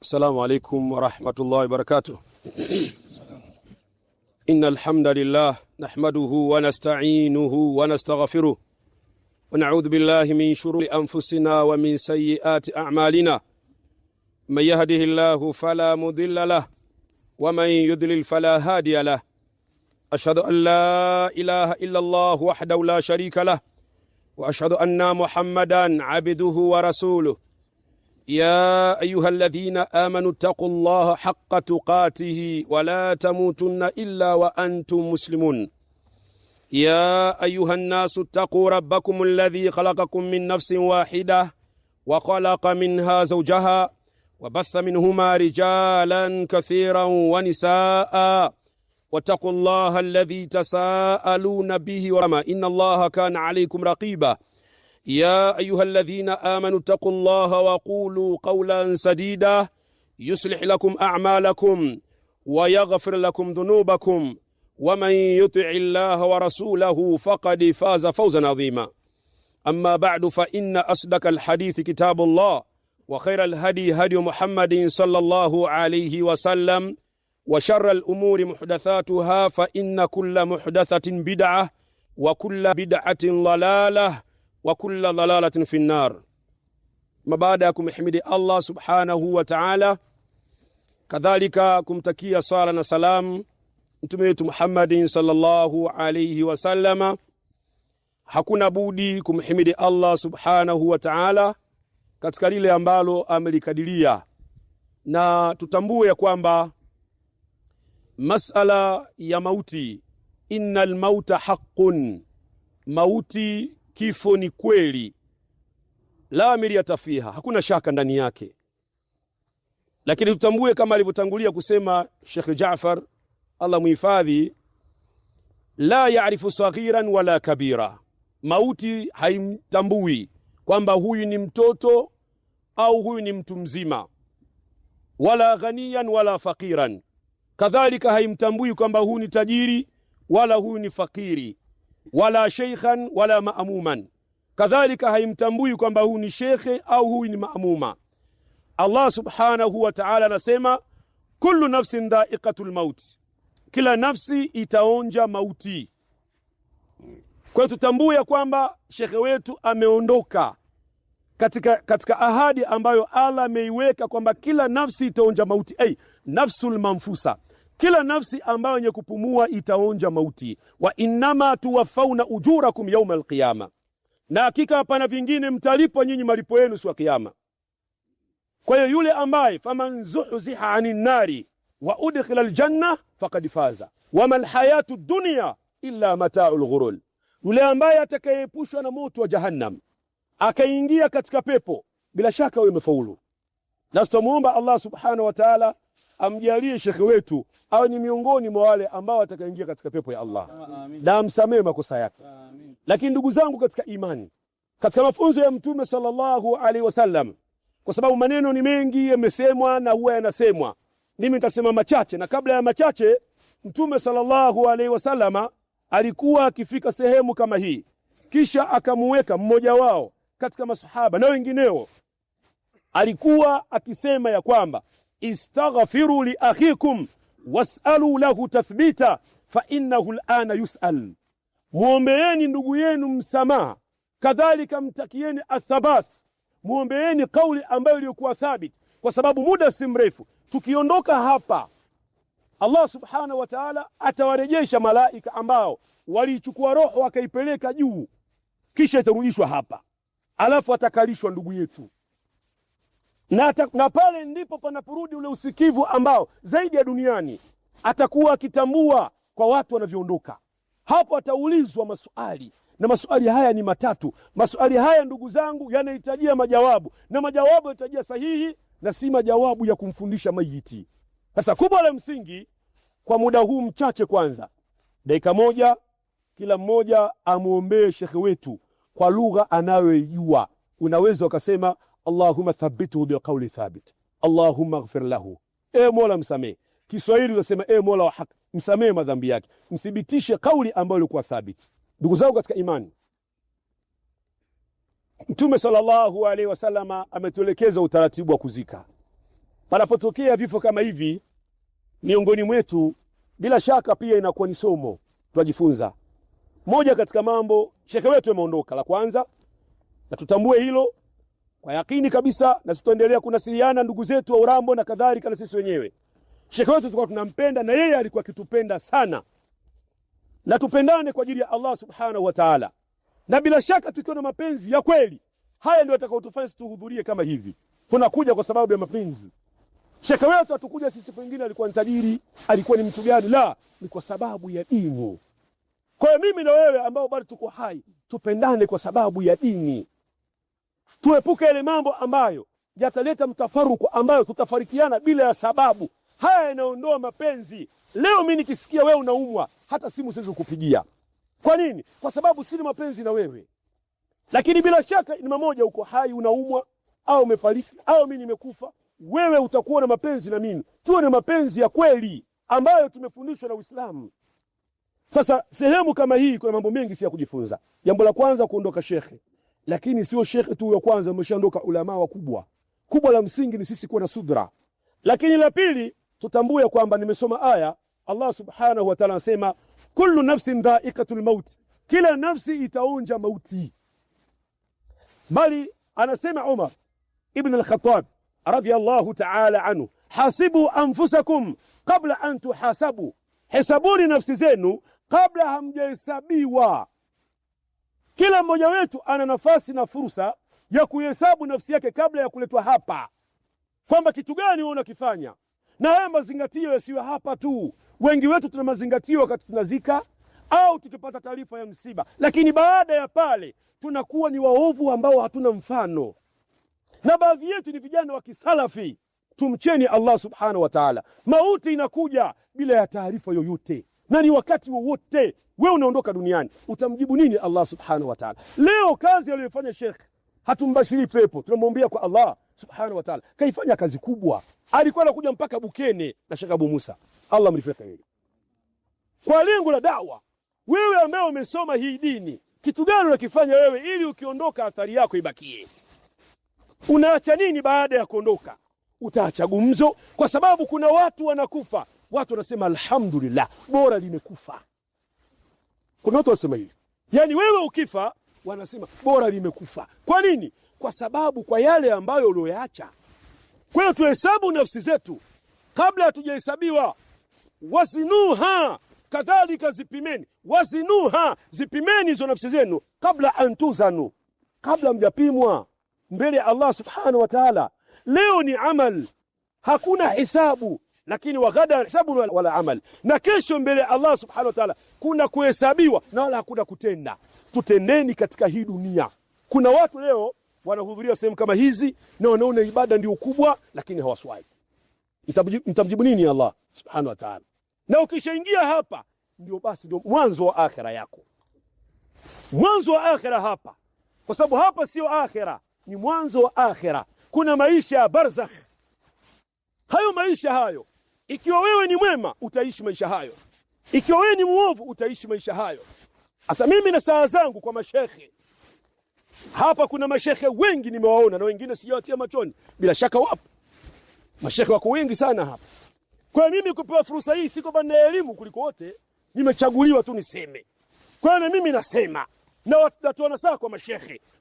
السلام عليكم ورحمة الله وبركاته. إن الحمد لله نحمده ونستعينه ونستغفره ونعوذ بالله من شرور أنفسنا ومن سيئات أعمالنا. من يهده الله فلا مضل له ومن يضلل فلا هادي له. أشهد أن لا إله إلا الله وحده لا شريك له وأشهد أن محمدا عبده ورسوله. يا أيها الذين آمنوا اتقوا الله حق تقاته ولا تموتن إلا وأنتم مسلمون. يا أيها الناس اتقوا ربكم الذي خلقكم من نفس واحدة وخلق منها زوجها وبث منهما رجالا كثيرا ونساء واتقوا الله الذي تساءلون به وما إن الله كان عليكم رقيبا. يا أيها الذين آمنوا اتقوا الله وقولوا قولا سديدا يصلح لكم أعمالكم ويغفر لكم ذنوبكم ومن يطع الله ورسوله فقد فاز فوزا عظيما. أما بعد فإن أصدق الحديث كتاب الله وخير الهدي هدي محمد صلى الله عليه وسلم وشر الأمور محدثاتها فإن كل محدثة بدعة وكل بدعة ضلالة وكل ضلالة في النار. مبادئكم حمد الله سبحانه وتعالى كذلك kumtakia sala na salam mtume wetu Muhammad sallallahu alayhi wasallam. Hakuna budi kumhimidi Allah subhanahu wa ta'ala katika lile ambalo amelikadiria, na tutambue ya kwamba masala ya mauti, innal mauta haqqun, mauti kifo ni kweli, la miriyata fiha, hakuna shaka ndani yake. Lakini tutambue kama alivyotangulia kusema Sheikh Jaafar Allah muhifadhi, la yaarifu saghiran wala kabira, mauti haimtambui kwamba huyu ni mtoto au huyu ni mtu mzima, wala ghaniyan wala faqiran, kadhalika haimtambui kwamba huyu ni tajiri wala huyu ni fakiri, wala sheikhan wala maamuman, kadhalika haimtambui kwamba huyu ni shekhe au huyu ni maamuma. Allah subhanahu wa ta'ala anasema kullu nafsin dha'iqatul maut, kila nafsi itaonja mauti. Kwa hiyo tutambue kwamba shekhe wetu ameondoka katika ahadi ambayo Allah ameiweka kwamba kila nafsi itaonja mauti, nafsul manfusa, kila nafsi ambayo yenye kupumua itaonja mauti. Wa innama tuwafauna ujurakum yawma alqiyama, na hakika hapana vingine mtalipwa nyinyi malipo yenu siku ya kiyama. Kwa hiyo yule ambaye faman zuhziha anin nari wa udkhila aljanna faqad faza wama alhayatu dunya illa mata'ul ghurur, yule ambaye atakayeepushwa na moto wa jahannam akaingia katika pepo, bila shaka wewe umefaulu. Na tumuomba Allah subhanahu wa ta'ala amjalie shekhe wetu awe ni miongoni mwa wale ambao watakaingia katika pepo ya Allah, na amsamehe makosa yake. Lakini ndugu zangu katika imani, katika mafunzo ya Mtume sallallahu alaihi wasallam, kwa sababu maneno ni mengi yamesemwa na huwa yanasemwa, mimi nitasema machache. Na kabla ya machache, Mtume sallallahu alaihi wasallam alikuwa akifika sehemu kama hii, kisha akamuweka mmoja wao katika masahaba na wengineo, alikuwa akisema ya kwamba istaghfiru li akhikum was'alu lahu tathbita fa innahu al'ana yus'al, muombeeni ndugu yenu msamaha, kadhalika mtakieni athabat, muombeeni kauli ambayo iliyokuwa thabit, kwa sababu muda si mrefu tukiondoka hapa Allah subhanahu wa ta'ala atawarejesha malaika ambao walichukua roho wakaipeleka juu, kisha itarudishwa hapa, alafu atakalishwa ndugu yetu, na pale ndipo panaporudi ule usikivu ambao zaidi ya duniani atakuwa akitambua kwa watu wanavyoondoka. Hapo ataulizwa maswali, na maswali haya ni matatu. Maswali haya ndugu zangu yanahitajia majawabu, na majawabu yanahitajia sahihi na si majawabu ya kumfundisha mayiti. Sasa kubwa la msingi kwa muda huu mchache, kwanza dakika moja kila mmoja amuombee shekhe wetu kwa lugha anayoijua. Unaweza ukasema Allahumma thabbithu bilqawli thabit, Allahumma ighfir lahu, Mola msamee. Kiswahili unasema Mola wa haki, msamee madhambi yake, mthibitishe kauli ambayo ilikuwa thabit. Ndugu zangu katika imani, Mtume sallallahu alaihi wasallam ametuelekeza utaratibu wa kuzika. Panapotokea vifo kama hivi miongoni mwetu, bila shaka pia inakuwa ni somo tunajifunza. Moja katika mambo, shekhe wetu ameondoka, la kwanza, na tutambue hilo kwa yakini kabisa, na sitoendelea kunasihiana ndugu zetu wa Urambo na kadhalika na sisi wenyewe. Shekhe wetu tulikuwa tunampenda na yeye alikuwa akitupenda sana, na tupendane kwa ajili ya Allah subhanahu wa ta'ala. Na bila shaka tukiwa na mapenzi ya kweli, haya ndio yatakayotufanya tuhudhurie kama hivi. Tunakuja kwa sababu ya mapenzi. Shekhe wetu hatukuja sisi pengine alikuwa ni tajiri, alikuwa ni mtu gani, la, ni kwa sababu ya dini. Kwa hiyo mimi na wewe ambao bado tuko hai, tupendane kwa sababu ya dini. Tuepuke ile mambo ambayo yataleta mtafaruku, ambayo tutafarikiana bila ya sababu. Haya yanaondoa mapenzi. Leo mimi nikisikia wewe unaumwa, hata simu siwezi kukupigia. Kwa nini? Kwa sababu sina mapenzi na wewe. Lakini bila shaka ni mmoja uko hai unaumwa, au umefariki, au mimi nimekufa, wewe utakuwa na mapenzi na mimi. Tuwe na mapenzi ya kweli ambayo tumefundishwa na Uislamu. Sasa sehemu kama hii kuna mambo mengi si ya kujifunza. Jambo la kwanza, kuondoka shekhe. Lakini sio shekhe tu wa kwanza, umeshaondoka ulama wakubwa. Kubwa la msingi ni sisi kuwa na subra. Lakini la pili, tutambue kwamba nimesoma aya, Allah subhanahu wa ta'ala anasema kullu nafsin dha'iqatul maut, kila nafsi itaonja mauti. Bali anasema Umar ibn al-Khattab radiyallahu ta'ala anhu, hasibu anfusakum qabla an tuhasabu, hesabuni nafsi zenu kabla hamjahesabiwa. Kila mmoja wetu ana nafasi na fursa ya kuhesabu nafsi yake kabla ya kuletwa hapa, kwamba kitu gani wewe unakifanya. Na haya mazingatio yasiwe hapa tu. Wengi wetu tuna mazingatio wakati tunazika au tukipata taarifa ya msiba, lakini baada ya pale tunakuwa ni waovu ambao hatuna mfano. Na baadhi yetu ni vijana wa kisalafi. Tumcheni Allah subhanahu wa ta'ala. Mauti inakuja bila ya taarifa yoyote, na ni wakati wowote. Wewe unaondoka duniani, utamjibu nini Allah subhanahu wa ta'ala? Leo kazi aliyofanya Sheikh, hatumbashiri pepo, tunamwombea kwa Allah subhanahu wa ta'ala. Kaifanya kazi kubwa. Alikuwa anakuja mpaka Bukene na Sheikh Abu Musa, Allah mrifika yeye, kwa lengo la dawa. Wewe ambaye umesoma hii dini, kitu gani unakifanya wewe ili ukiondoka athari yako ibakie? Unaacha nini baada ya kuondoka? Utaacha gumzo, kwa sababu kuna watu wanakufa, watu wanasema alhamdulillah, bora limekufa. Kuna watu wasema hivi, yani wewe ukifa wanasema bora limekufa. Kwa nini? Kwa sababu kwa yale ambayo ulioyaacha. Kwa hiyo tuhesabu nafsi zetu kabla hatujahesabiwa. Wazinuha, kadhalika zipimeni. Wazinuha, zipimeni hizo nafsi zenu kabla antuzanu, kabla mjapimwa mbele ya Allah subhanahu wa ta'ala. Leo ni amal, hakuna hisabu, lakini wagada hisabu wala amal. Na kesho mbele ya Allah subhanahu wa ta'ala kuna kuhesabiwa na wala hakuna kutenda. Tutendeni katika hii dunia. Kuna watu leo wanahudhuria sehemu kama hizi na wanaona ibada ndio kubwa, lakini hawaswali. Mtamjibu nini Allah subhanahu wa ta'ala? Na ukishaingia hapa, ndio basi ndio mwanzo wa akhira yako. Mwanzo wa akhira hapa. Kwa sababu hapa sio akhira, ni mwanzo wa akhira. Kuna maisha ya barzakh. Hayo maisha hayo, ikiwa wewe ni mwema utaishi maisha hayo, ikiwa wewe ni muovu utaishi maisha hayo. Asa mimi na saa zangu kwa mashekhe hapa, kuna mashekhe wengi nimewaona na wengine sijawatia machoni, bila shaka wapo mashekhe wako wengi sana hapa. Kwa mimi kupewa fursa hii, siko bana elimu kuliko wote, nimechaguliwa tu niseme. Kwa hiyo mimi nasema na watu saa kwa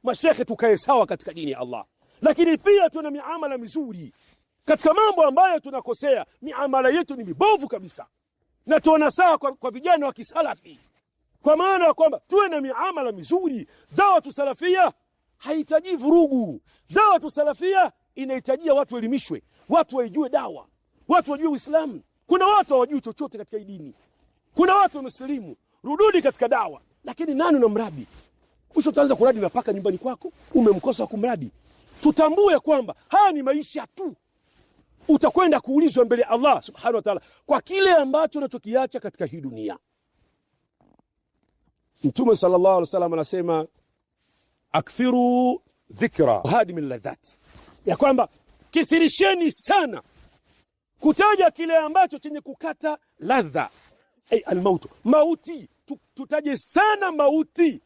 mashekhe tukae sawa katika dini ya Allah. Lakini pia tuna miamala mizuri katika mambo ambayo tunakosea. Miamala yetu ni mibovu kabisa, na tuona saa kwa vijana wa kisalafi, kwa maana kwamba tuwe na miamala mizuri. Dawa tusalafia haihitaji vurugu. Dawa tusalafia inahitajia watu elimishwe, watu waijue dawa, watu wajue Uislamu. Kuna watu hawajui chochote katika dini, kuna watu wamesilimu. Rududi katika dawa. Lakini nani unamradi? Mwisho utaanza kuradi na paka nyumbani kwako, umemkosa kumradi. Tutambue kwamba haya ni maisha tu. Utakwenda kuulizwa mbele ya Allah subhanahu wa ta'ala kwa kile ambacho unachokiacha katika hii dunia. Mtume sallallahu alaihi wasallam anasema akthiru dhikra hadim alladhat, ya kwamba kithirisheni sana kutaja kile ambacho chenye kukata ladha, almautu, mauti. Tutaje sana mauti.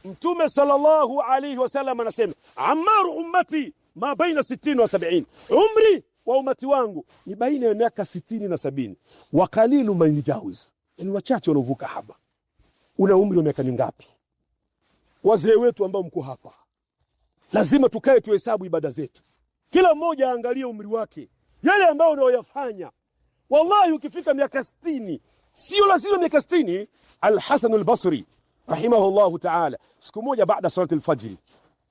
Mtume sallallahu alaihi wasallam anasema amaru ummati ma baina 60 wa 70, umri wa umati wangu ni baina ya miaka 60 na 70. Wa qalilu man yujawaz, ni wachache wanaovuka hapa. Una umri wa miaka mingapi? Wazee wetu ambao mko hapa, lazima tukae tuhesabu ibada zetu. Kila mmoja aangalie umri wake, yale ambayo unayoyafanya. Wallahi ukifika miaka 60, sio lazima miaka 60. Al-Hasan al-Basri rahimahullahu ta'ala, siku moja baada salati al-fajr,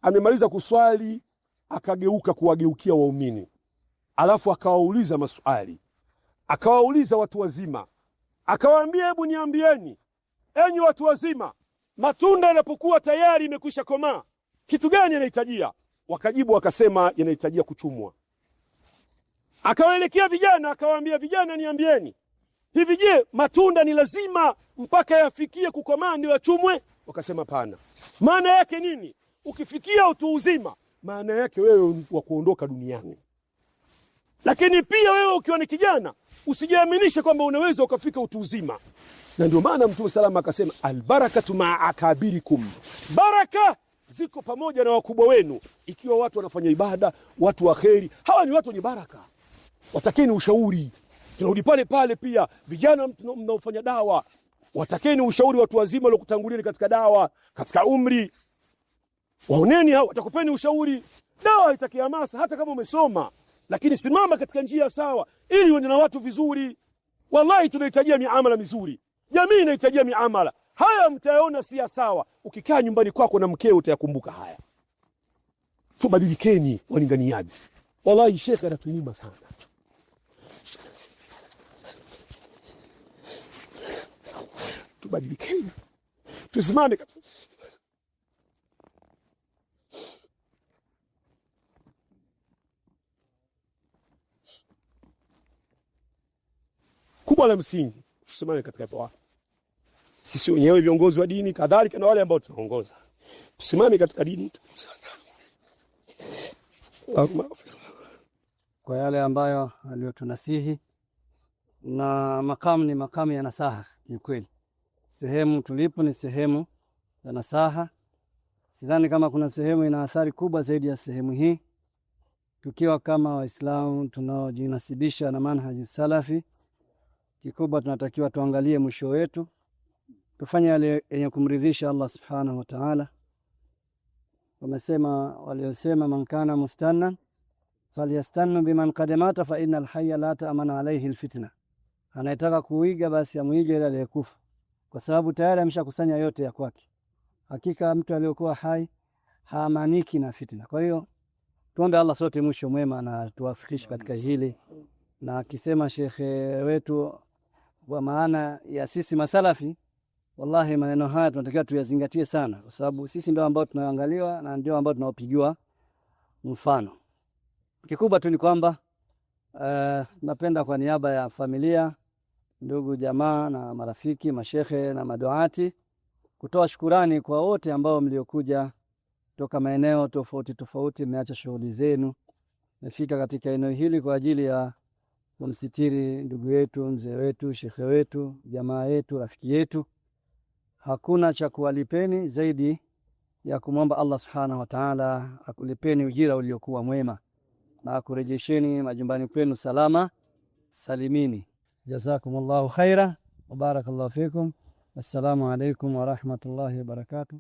amemaliza kuswali, akageuka kuwageukia waumini, alafu akawauliza maswali. Akawauliza watu wazima, akawaambia, hebu niambieni enyi watu wazima, matunda yanapokuwa tayari imekwisha komaa, kitu gani yanahitajia? Wakajibu wakasema yanahitajia kuchumwa. Akawaelekea vijana, akawaambia, vijana niambieni, hivi je, matunda ni lazima mpaka yafikie kukomaa ndio yachumwe? Wakasema pana. Maana yake nini? Ukifikia utu uzima, maana yake wewe wa kuondoka duniani. Lakini pia wewe ukiwa ni kijana, usijiaminishe kwamba unaweza ukafika utu uzima. Na ndio maana Mtume salama akasema, albarakatu ma'a akabirikum, baraka ziko pamoja na wakubwa wenu. Ikiwa watu wanafanya ibada, watu wa kheri, hawa ni watu wenye baraka. Watakeni ushauri. Tunarudi pale pale pia, vijana mnaofanya dawa, watakeni ushauri watu wazima waliokutangulia katika dawa, katika umri. Waoneni hao, watakupeni ushauri. Dawa haitaki hamasa hata kama umesoma, lakini simama katika njia sawa ili uende na watu vizuri. Wallahi tunahitajia miamala mizuri. Jamii inahitajia miamala. Haya mtayaona si sawa. Ukikaa nyumbani kwako na mkeo utayakumbuka haya. Tubadilikeni walinganiaji. Wallahi Sheikh anatunyima sana. Tubadilikeni. Tusimame katika kubwa la msingi. Tusimame katika toa. Sisi wenyewe viongozi wa dini kadhalika na wale ambao tunaongoza, tusimame katika dini. Kwa yale ambayo aliyotunasihi, na makamu ni makamu ya nasaha. Ni kweli sehemu tulipo ni sehemu ya nasaha. Sidhani kama kuna sehemu ina athari kubwa zaidi ya sehemu hii. Tukiwa kama Waislamu tunaojinasibisha na manhaji salafi, kikubwa tunatakiwa tuangalie mwisho wetu, tufanye yale yenye kumridhisha Allah subhanahu wa ta'ala. Waliosema man kana mustannan falyastannu biman qad mata fa innal hayya la ta'mana alayhi alfitna. Anayetaka kuiga basi amuige yule aliyekufa, kwa sababu tayari ameshakusanya yote ya kwake. Hakika mtu aliyokuwa hai haamaniki na fitna. Kwa hiyo tuombe Allah sote mwisho mwema na tuwafikishe katika hili. Na akisema shekhe wetu kwa maana ya sisi masalafi, wallahi maneno haya tunatakiwa tuyazingatie sana, kwa sababu sisi ndio ambao tunaangaliwa na ndio ambao tunaopigiwa mfano. Kikubwa tu ni kwamba napenda kwa niaba ya familia, ndugu jamaa na marafiki, mashekhe na maduati, kutoa shukrani kwa wote ambao mliokuja kutoka maeneo tofauti tofauti, mmeacha shughuli zenu, mmefika katika eneo hili kwa ajili ya kumsitiri ndugu yetu, mzee wetu, shekhe wetu, jamaa yetu, rafiki yetu. Hakuna cha kuwalipeni zaidi ya kumwomba Allah subhanahu wa ta'ala akulipeni ujira uliokuwa mwema na akurejesheni majumbani kwenu salama salimini. Jazakumullahu khaira wa barakallahu fikum. Assalamu alaykum wa rahmatullahi wa barakatuh.